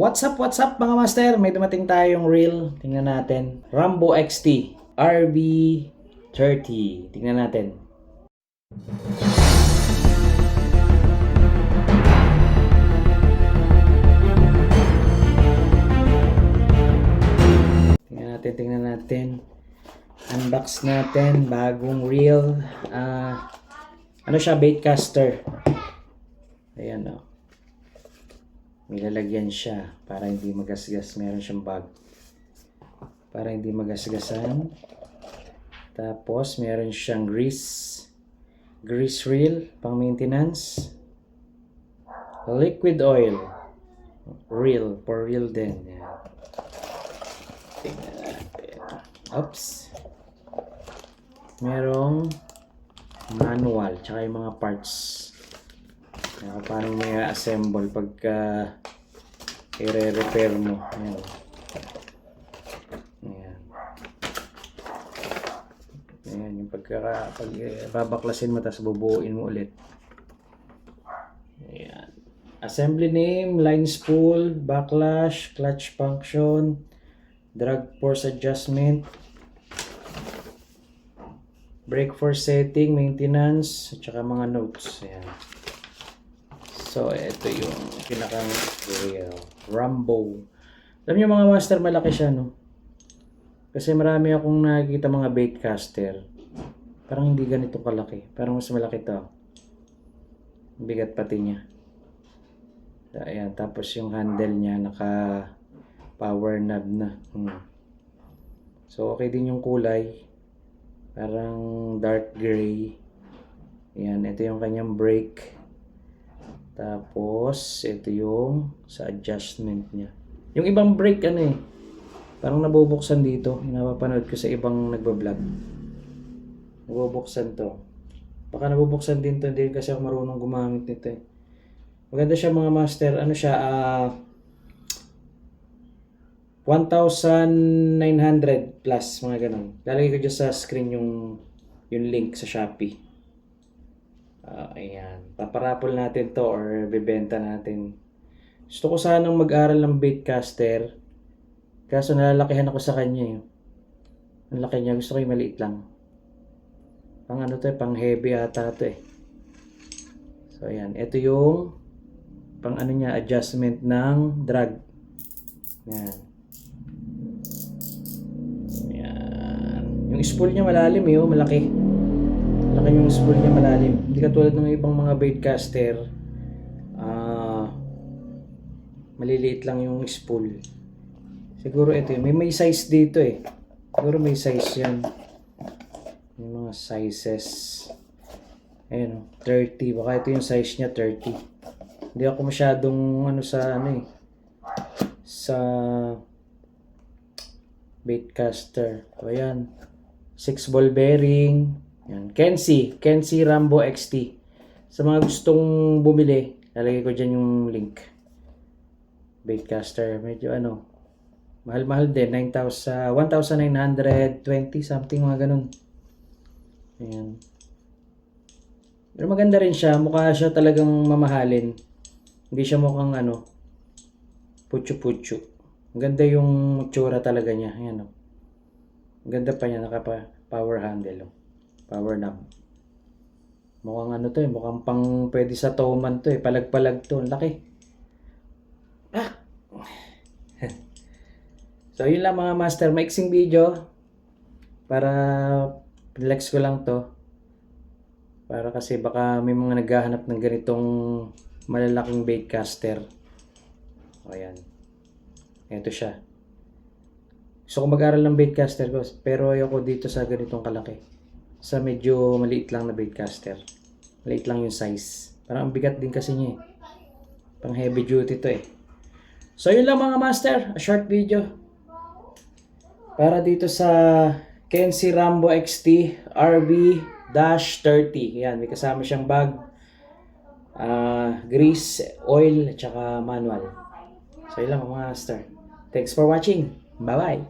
What's up mga master? May dumating tayong reel. Tingnan natin. Rambo XT RB30. Tingnan natin. Tingnan natin. Unbox natin. Bagong reel. Ano siya? Baitcaster. Ayan o. May lalagyan siya para hindi magasgas. Meron siyang bag para hindi magasgasan. Tapos meron siyang grease reel pang maintenance. Liquid oil reel for reel din. Yan. Tingnan natin. Oops. Merong manual tsaka yung mga parts. Paano mo i-assemble pagka i-repair mo. Ayan. Ayan. Ayan. Yung pag babaklasin mo tapos bubuuin mo ulit. Ayan. Assembly name, line spool, backlash, clutch function, drag force adjustment, brake force setting, maintenance, at saka mga notes. Ayan. So, ito yung pinakang reel. Rambo. Alam niyo mga master, malaki siya, no? Kasi marami akong nakikita mga baitcaster. Parang hindi ganito kalaki. Parang mas malaki to. Bigat pati niya. Ayan. Tapos yung handle niya, naka power knob na. So, okay din yung kulay. Parang dark gray. Ayan. Ito yung kanyang brake. Tapos, ito yung sa adjustment niya. Yung ibang brake, parang nabubuksan dito. Napapanood ko sa ibang nagbablog. Nabubuksan to. Baka nabubuksan din to. Hindi kasi ako marunong gumamit nito. Maganda siya mga master. Ano siya? 1,900 plus. Mga ganun. Lalagay ko dyan sa screen yung link sa Shopee. Ayan. Paparapol natin to or bibenta natin. Gusto ko sanang mag-aral ng baitcaster. Kaso nalalakihan ako sa kanya. Ang laki niya. Gusto ko yung maliit lang. Pang ano to pang heavy ata to So ayan. Ito yung pang ano niya, adjustment ng drag. Ayan. Ayan. Yung spool niya malalim malaki. Malaki yung spool niya malalim. Hindi katulad ng ibang mga baitcaster. Maliliit lang yung spool. Siguro ito may size dito Siguro may size yan. May mga sizes. Ayan 30. Baka ito yung size niya 30. Hindi ako masyadong sa baitcaster. So ayan. 6 ball bearing. Yan. Kensi Rambo XT. Sa mga gustong bumili, lalagay ko dyan yung link. Baitcaster. Medyo mahal-mahal din. 1,920 something, mga ganun. Ayan. Pero maganda rin siya. Mukha siya talagang mamahalin. Hindi siya mukhang putyo-putyo. Maganda yung tsura talaga niya. Ayan Maganda pa niya. Naka-power handle. Power knob. Mukhang mukhang pang pwede sa towman to palag-palag to. Ang laki. So yun lang mga master. Maiksing video. Para relax ko lang to. Para kasi baka may mga naghahanap ng ganitong malalaking baitcaster. O yan. Ito siya. Gusto ko mag-aral ng baitcaster ko. Pero ayoko dito sa ganitong kalaki. Sa medyo maliit lang na baitcaster. Maliit lang yung size. Parang ang bigat din kasi niya Pang heavy duty to So yun lang mga master. A short video. Para dito sa Kensi Rambo XT RB-30. Yan. May kasama siyang bag. Grease, oil, at saka manual. So yun lang mga master. Thanks for watching. Bye bye.